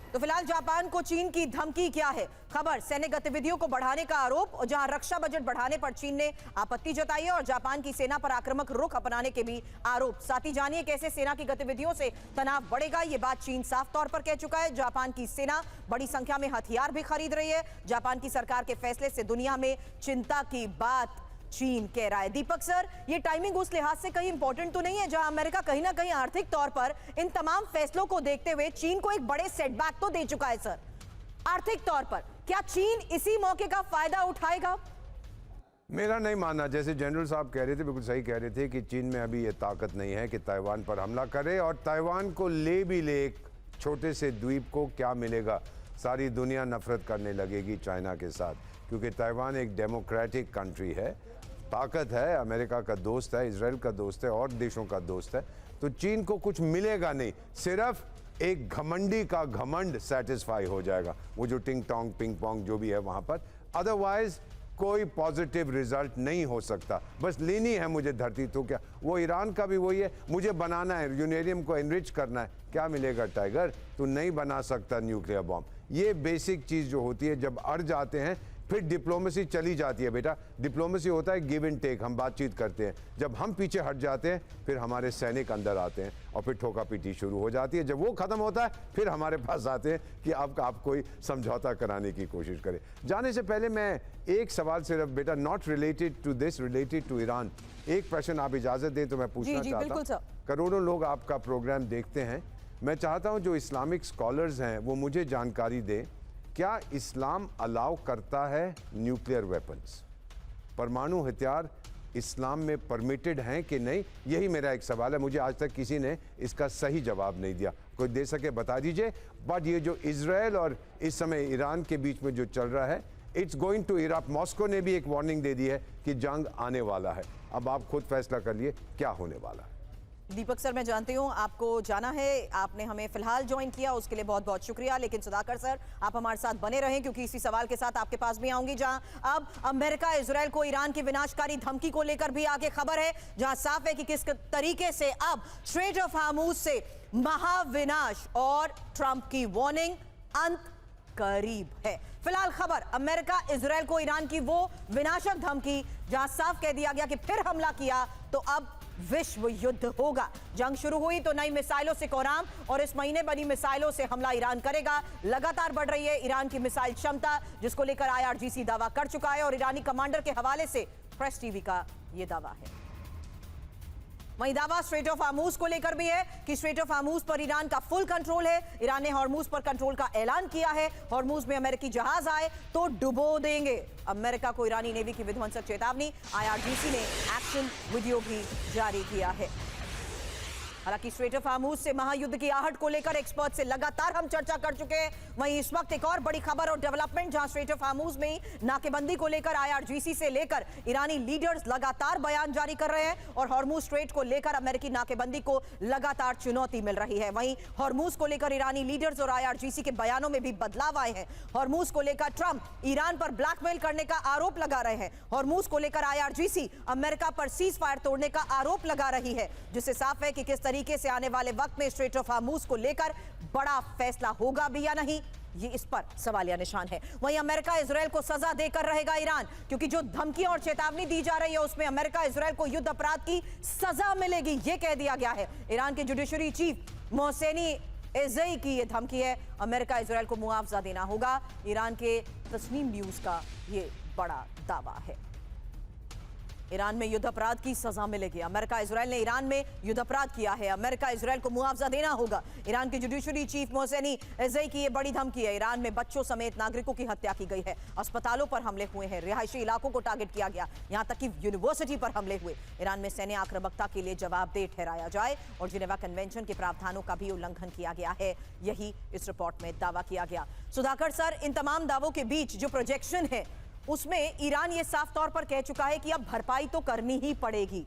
तो फिलहाल जापान को चीन की धमकी क्या है? खबर सैन्य गतिविधियों को बढ़ाने का आरोप, और जहां रक्षा बजट बढ़ाने पर चीन ने आपत्ति जताई है और जापान की सेना पर आक्रामक रुख अपनाने के भी आरोप। साथ ही जानिए कैसे सेना की गतिविधियों से तनाव बढ़ेगा, ये बात चीन साफ तौर पर कह चुका है। जापान की सेना बड़ी संख्या में हथियार भी खरीद रही है। जापान की सरकार के फैसले से दुनिया में चिंता की बात चीन कह रहा है। दीपक सर, ये टाइमिंग उस लिहाज से कहीं इंपॉर्टेंट तो नहीं है जहां अमेरिका कहीं ना कहीं आर्थिक तौर पर इन तमाम फैसलों को देखते हुए चीन को एक बड़े सेटबैक तो दे चुका है सर आर्थिक तौर पर, क्या चीन इसी मौके का फायदा उठाएगा? मेरा नहीं मानना, जैसे जनरल साहब कह रहे थे, बिल्कुल सही कह रहे थे कि चीन में अभी ये ताकत नहीं है कि ताइवान पर हमला करे, और ताइवान को ले भी ले, एक छोटे से द्वीप को क्या मिलेगा? सारी दुनिया नफरत करने लगेगी चाइना के साथ, क्योंकि ताइवान एक डेमोक्रेटिक कंट्री है, ताकत है, अमेरिका का दोस्त है, इजराइल का दोस्त है और देशों का दोस्त है। तो चीन को कुछ मिलेगा नहीं, सिर्फ एक घमंडी का घमंड सेटिस्फाई हो जाएगा, वो जो टिंग टोंग पिंग पोंग जो भी है वहाँ पर। अदरवाइज कोई पॉजिटिव रिजल्ट नहीं हो सकता। बस लेनी है मुझे धरती, तो क्या वो ईरान का भी वही है, मुझे बनाना है, यूरेनियम को एनरिच करना है। क्या मिलेगा टाइगर, तू नहीं बना सकता न्यूक्लियर बॉम्ब। ये बेसिक चीज़ जो होती है, जब अड़ जाते हैं फिर डिप्लोमेसी चली जाती है बेटा। डिप्लोमेसी होता है गिव एंड टेक, हम बातचीत करते हैं। जब हम पीछे हट जाते हैं फिर हमारे सैनिक अंदर आते हैं और फिर ठोका पीटी शुरू हो जाती है। जब वो खत्म होता है फिर हमारे पास आते हैं कि आप कोई समझौता कराने की कोशिश करें। जाने से पहले मैं एक सवाल सिर्फ बेटा, not related to this, related to Iran, एक प्रश्न आप इजाजत दें तो मैं पूछना चाहता हूँ। करोड़ों लोग आपका प्रोग्राम देखते हैं, मैं चाहता हूँ जो इस्लामिक स्कॉलर्स हैं वो मुझे जानकारी दें, क्या इस्लाम अलाउ करता है न्यूक्लियर वेपन्स? परमाणु हथियार इस्लाम में परमिटेड हैं कि नहीं? यही मेरा एक सवाल है, मुझे आज तक किसी ने इसका सही जवाब नहीं दिया। कोई दे सके बता दीजिए। बट ये जो इजराइल और इस समय ईरान के बीच में जो चल रहा है, it's going to erupt. Moscow ने भी एक वार्निंग दे दी है कि जंग आने वाला है। अब आप खुद फैसला कर लिए क्या होने वाला है। दीपक सर, मैं जानती हूं आपको जाना है, आपने हमें फिलहाल ज्वाइन किया, उसके लिए बहुत बहुत शुक्रिया। लेकिन सुधाकर सर, आप हमारे साथ बने रहें क्योंकि इसी सवाल के साथ आपके पास भी आऊंगी, जहां अब अमेरिका इजराइल को ईरान की विनाशकारी धमकी को लेकर भी आगे खबर है, जहां साफ है कि किस तरीके से अब स्ट्रेट ऑफ हार्मूज से महाविनाश और ट्रंप की वार्निंग अंत करीब है। फिलहाल खबर अमेरिका इजराइल को ईरान की वो विनाशक धमकी, जहां साफ कह दिया गया कि फिर हमला किया तो अब विश्व युद्ध होगा। जंग शुरू हुई तो नई मिसाइलों से कोराम, और इस महीने बनी मिसाइलों से हमला ईरान करेगा। लगातार बढ़ रही है ईरान की मिसाइल क्षमता, जिसको लेकर IRGC दावा कर चुका है और ईरानी कमांडर के हवाले से प्रेस टीवी का यह दावा है। वहीं दावा स्ट्रेट ऑफ हार्मूज को लेकर भी है कि स्ट्रेट ऑफ हार्मूज पर ईरान का फुल कंट्रोल है। ईरान ने हॉर्मूज पर कंट्रोल का ऐलान किया है। हॉर्मूज में अमेरिकी जहाज आए तो डुबो देंगे। अमेरिका को ईरानी नेवी की विध्वंसक चेतावनी, IRGC ने एक्शन वीडियो भी जारी किया है। हालांकि स्ट्रेट ऑफ हार्मूज से महायुद्ध की आहट को लेकर एक्सपर्ट से लगातार हम चर्चा कर चुके हैं। वहीं इस वक्त एक और बड़ी खबर और डेवलपमेंट, जहां स्ट्रेट ऑफ हार्मूज में नाकेबंदी को लेकर IRGC से लेकर ईरानी लीडर्स लगातार बयान जारी कर रहे हैं और हॉर्मूज स्ट्रेट को लेकर अमेरिकी नाकेबंदी को लगातार चुनौती मिल रही है। वहीं हॉर्मूज को लेकर ईरानी लीडर्स और IRGC के बयानों में भी बदलाव आए हैं। हॉर्मूज को लेकर ट्रंप ईरान पर ब्लैकमेल करने का आरोप लगा रहे हैं। हॉर्मूज को लेकर IRGC अमेरिका पर सीज फायर तोड़ने का आरोप लगा रही है, जिससे साफ है कि किस तरीके से आने वाले वक्त में स्ट्रेट ऑफ हार्मूज को लेकर बड़ा फैसला होगा भी या नहीं, ये इस पर सवालिया निशान है। वहीं अमेरिका इजराइल को सजा देकर रहेगा ईरान, क्योंकि जो धमकी और चेतावनी दी जा रही है उसमें अमेरिका इजराइल को युद्ध अपराध की सजा मिलेगी, ये कह दिया गया है। ईरान के जुडिशरी चीफ मोहसेनी एज़ई की ये धमकी है। अमेरिका इजराइल को मुआवजा देना होगा। ईरान के तस्नीम न्यूज का ये बड़ा दावा है। ईरान में युद्ध अपराध की सजा मिलेगी। अमेरिका इजराइल ने ईरान में युद्ध अपराध किया है, अमेरिका इजराइल को मुआवजा देना होगा। ईरान के जुडिशरी चीफ मोहसेनी एज़ई की ये बड़ी धमकी है। ईरान में बच्चों समेत नागरिकों की हत्या की गई है, अस्पतालों पर हमले हुए हैं, रिहायशी इलाकों को टारगेट किया गया, यहां तक कि यूनिवर्सिटी पर हमले हुए। ईरान में सैन्य आक्रामकता के लिए जवाबदेह ठहराया जाए और जिनेवा कन्वेंशन के प्रावधानों का भी उल्लंघन किया गया है, यही इस रिपोर्ट में दावा किया गया। सुधाकर सर, इन तमाम दावों के बीच जो प्रोजेक्शन है उसमें ईरान ये साफ तौर पर कह चुका है कि अब भरपाई तो करनी ही पड़ेगी,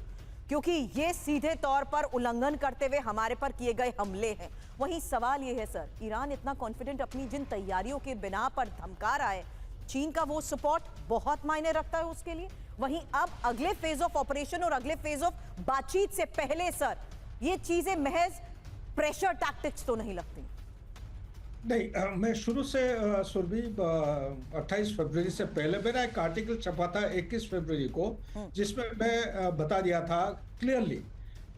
क्योंकि ये सीधे तौर पर उल्लंघन करते हुए हमारे पर किए गए हमले हैं। वहीं सवाल ये है सर, ईरान इतना कॉन्फिडेंट अपनी जिन तैयारियों के बिना पर धमका रहा है, चीन का वो सपोर्ट बहुत मायने रखता है उसके लिए। वहीं अब अगले फेज ऑफ ऑपरेशन और अगले फेज ऑफ बातचीत से पहले सर, ये चीजें महज प्रेशर टैक्टिक्स तो नहीं लगती? नहीं, मैं शुरू से सुरभि 28 फरवरी से पहले मेरा एक आर्टिकल छपा था 21 फरवरी को, जिसमें मैं बता दिया था क्लियरली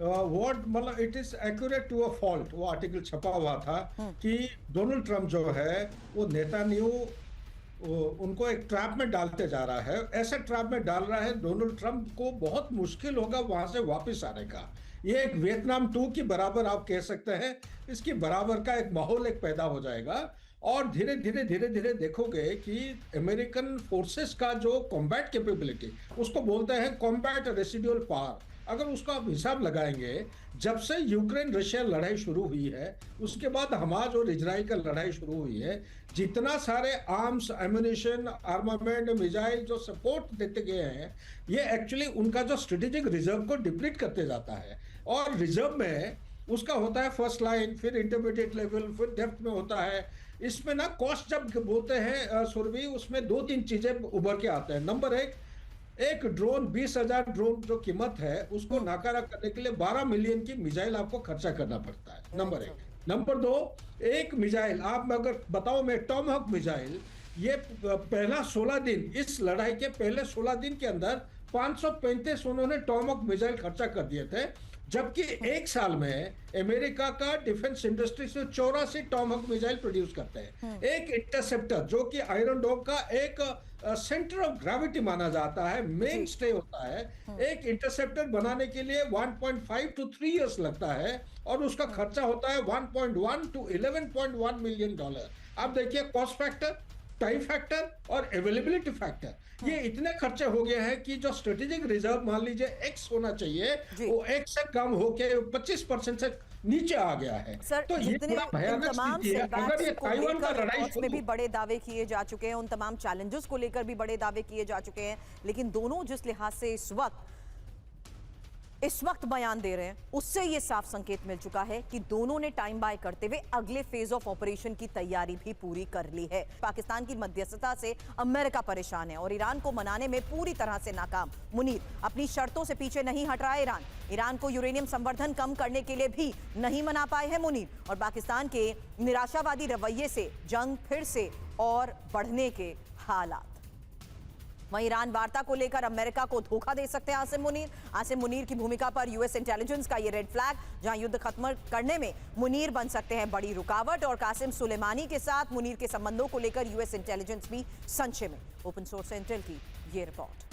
व्हाट, मतलब it is accurate to a fault. वो आर्टिकल छपा हुआ था कि डोनाल्ड ट्रंप जो है वो नेतान्याहू उनको एक ट्रैप में डालते जा रहा है। ऐसे ट्रैप में डाल रहा है डोनाल्ड ट्रंप को बहुत मुश्किल होगा वहां से वापस आने का। ये एक वियतनाम 2 की बराबर आप कह सकते हैं, इसकी बराबर का एक माहौल एक पैदा हो जाएगा। और धीरे धीरे देखोगे कि अमेरिकन फोर्सेस का जो कॉम्बैट कैपेबिलिटी, उसको बोलते हैं कॉम्बैट रेसिडुअल पावर, अगर उसका आप हिसाब लगाएंगे, जब से यूक्रेन रशिया लड़ाई शुरू हुई है उसके बाद हमास और इजराइल का लड़ाई शुरू हुई है, जितना सारे आर्म्स, एम्युनिशन, आर्मामेंट, मिसाइल जो सपोर्ट देते गए हैं, ये एक्चुअली उनका जो स्ट्रेटेजिक रिजर्व को डिप्लीट करते जाता है। और रिजर्व में उसका होता है फर्स्ट लाइन, फिर इंटरमीडिएट लेवल, फिर डेप्थ में होता है इसमें ना कॉस्ट जब बोलते हैं सुरभि, उसमें 2-3 चीजें उभर के आते हैं। नंबर एक ड्रोन 20,000 ड्रोन जो कीमत है उसको नाकारा करने के लिए 12 मिलियन की मिसाइल आपको खर्चा करना पड़ता है, नंबर 1। नंबर 2, एक मिसाइल आप अगर बताओ मैं टॉमहॉक मिसाइल, ये पहला 16 दिन, इस लड़ाई के पहले 16 दिन के अंदर 535 उन्होंने टॉमहॉक मिसाइल खर्चा कर दिए थे, जबकि एक साल में अमेरिका का डिफेंस इंडस्ट्री से 84 टॉमहॉक मिसाइल प्रोड्यूस करते हैं। एक इंटरसेप्टर जो कि आयरन डोम का एक सेंटर ऑफ ग्रेविटी माना जाता है, मेन स्टे होता है, एक इंटरसेप्टर बनाने के लिए 1.5 to 3 इयर्स लगता है और उसका खर्चा होता है 1.1 to 11.1 मिलियन डॉलर। आप देखिए कॉस्ट फैक्टर, टाइम फैक्टर और अवेलेबिलिटी फैक्टर, ये इतने खर्चे हो गए हैं कि जो स्ट्रेटेजिक रिजर्व मान लीजिए एक्स होना चाहिए वो एक्स से कम होके 25% से नीचे आ गया है। सर, तो ये जितने बड़ा भयानक तमाम स्थिति है। अगर ये ताइवान का लड़ाई में भी बड़े दावे किए जा चुके हैं, उन तमाम चैलेंजेस को लेकर भी बड़े दावे किए जा चुके हैं, लेकिन दोनों जिस लिहाज से इस वक्त बयान दे रहे हैं उससे ये साफ संकेत मिल चुका है कि दोनों ने टाइम बाय करते हुए अगले फेज ऑफ ऑपरेशन की तैयारी भी पूरी कर ली है। पाकिस्तान की मध्यस्थता से अमेरिका परेशान है और ईरान को मनाने में पूरी तरह से नाकाम। मुनीर, अपनी शर्तों से पीछे नहीं हट रहा है ईरान को यूरेनियम संवर्धन कम करने के लिए भी नहीं मना पाए हैं मुनीर, और पाकिस्तान के निराशावादी रवैये से जंग फिर से और बढ़ने के हालात। वहीं ईरान वार्ता को लेकर अमेरिका को धोखा दे सकते हैं आसिम मुनीर की भूमिका पर यूएस इंटेलिजेंस का ये रेड फ्लैग, जहां युद्ध खत्म करने में मुनीर बन सकते हैं बड़ी रुकावट, और कासिम सुलेमानी के साथ मुनीर के संबंधों को लेकर यूएस इंटेलिजेंस भी संशय में। ओपन सोर्स इंटेल की ये रिपोर्ट।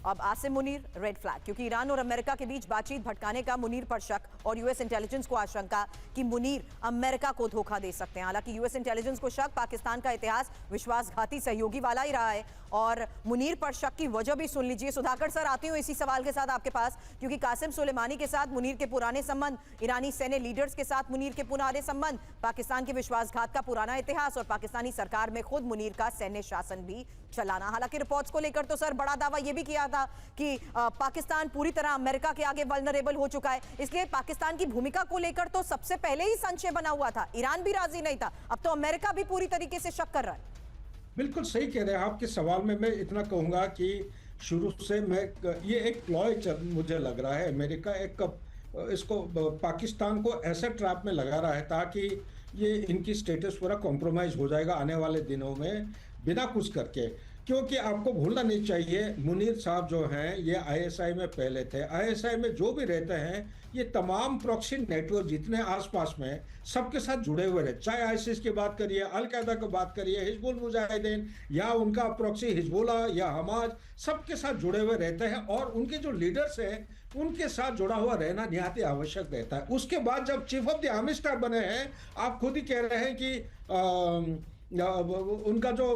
अब आसिम मुनीर रेड फ्लैग, क्योंकि ईरान और अमेरिका के बीच बातचीत भटकाने का मुनीर पर शक और यूएस इंटेलिजेंस को आशंका कि मुनीर अमेरिका को धोखा दे सकते हैं। हालांकि यूएस इंटेलिजेंस को शक पाकिस्तान का इतिहास विश्वासघाती सहयोगी वाला ही रहा है, और मुनीर पर शक की वजह भी सुन लीजिए। सुधाकर सर, आती हूं इसी सवाल के साथ आपके पास, क्योंकि कासिम सुलेमानी के साथ मुनीर के पुराने संबंध, ईरानी सैन्य लीडर्स के साथ मुनीर के पुराने संबंध, पाकिस्तान के विश्वासघात का पुराना इतिहास और पाकिस्तानी सरकार में खुद मुनीर का सैन्य शासन भी चलाना। हालांकि रिपोर्ट्स को लेकर तो सर बड़ा दावा यह भी किया था कि पाकिस्तान पूरी तरह अमेरिका के आगे वल्नरेबल हो चुका है, इसलिए पाकिस्तान की भूमिका को लेकर तो सबसे पहले ही संशय बना हुआ था। ईरान भी राजी नहीं था, अब तो अमेरिका भी पूरी तरीके से शक कर रहा है। बिल्कुल सही कह रहे हैं। आपके सवाल में मैं इतना कहूंगा कि शुरू से ये एक प्लॉय मुझे लग रहा है, अमेरिका इसको पाकिस्तान को ऐसे ट्रैप में लगा रहा है ताकि ये इनकी स्टेटस पूरा कॉम्प्रोमाइज हो जाएगा आने वाले दिनों में बिना कुछ करके। क्योंकि आपको भूलना नहीं चाहिए, मुनीर साहब जो हैं ये आईएसआई में पहले थे। आईएसआई में जो भी रहते हैं ये तमाम प्रॉक्सी नेटवर्क जितने आसपास में सबके साथ जुड़े हुए रहे, चाहे आईसिस की बात करिए, अल कायदा की बात करिए, हिजबुल मुजाहिदीन या उनका प्रॉक्सी हिजबुल्लाह या हमाज, सबके साथ जुड़े हुए रहते हैं और उनके जो लीडर्स हैं उनके साथ जुड़ा हुआ रहना निहायत आवश्यक रहता है। उसके बाद जब chief of the army staff बने हैं, आप खुद ही कह रहे हैं कि उनका जो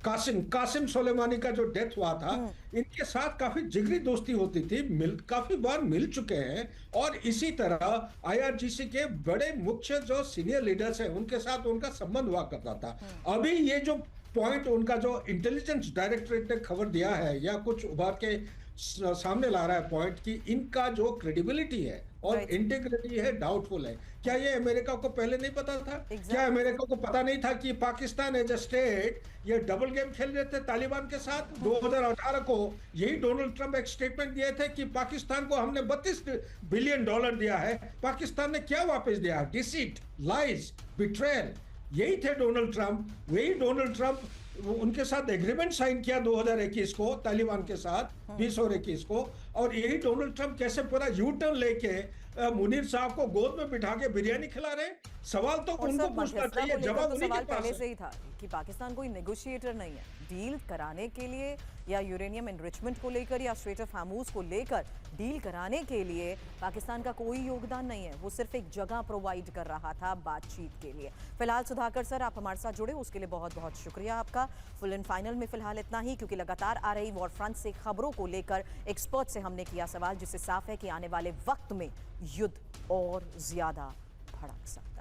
कासिम सुलेमानी का जो डेथ हुआ था, इनके साथ काफी जिगरी दोस्ती होती थी, काफी बार मिल चुके हैं, और इसी तरह आईआरजीसी के बड़े मुख्य जो सीनियर लीडर्स हैं उनके साथ उनका संबंध हुआ करता था। अभी ये जो पॉइंट उनका जो इंटेलिजेंस डायरेक्टरेट ने खबर दिया है या कुछ उभार के सामने ला रहा है पॉइंट कि इनका जो क्रेडिबिलिटी है और इंटीग्रिटी है डाउटफुल है। क्या ये अमेरिका को पहले नहीं पता था? क्या अमेरिका को पता नहीं था कि पाकिस्तान एज अ स्टेट ये डबल गेम खेल रहे थे तालिबान के साथ? 2018 को यही डोनाल्ड ट्रंप एक स्टेटमेंट दिए थे कि पाकिस्तान को हमने $32 बिलियन दिया है। पाकिस्तान ने क्या वापस दिया? Deceit, lies, betrayal. यही थे डोनाल्ड ट्रंप। वही डोनाल्ड ट्रंप उनके साथ एग्रीमेंट साइन किया 2021 को तालिबान के साथ 20 और 21 को, और यही डोनाल्ड ट्रंप कैसे पूरा यू टर्न लेके मुनीर साहब को गोद में बिठा के बिरयानी खिला रहे? सवाल तो उनको पूछना चाहिए, जवाब उन्हीं के पास पहले से ही था कि पाकिस्तान कोई नेगोशिएटर नहीं है। डील कराने के लिए या यूरेनियम एनरिचमेंट को लेकर या स्ट्रेट ऑफ हार्मूज को लेकर डील कराने के लिए पाकिस्तान का कोई योगदान नहीं है, वो सिर्फ एक जगह प्रोवाइड कर रहा था बातचीत के लिए। फिलहाल सुधाकर सर, आप हमारे साथ जुड़े उसके लिए बहुत बहुत शुक्रिया आपका। फुल एंड फाइनल में फिलहाल इतना ही, क्योंकि लगातार आ रही वॉर फ्रंट से खबरों को लेकर एक्सपर्ट से हमने किया सवाल, जिससे साफ है कि आने वाले वक्त में युद्ध और ज्यादा भड़क सकता है।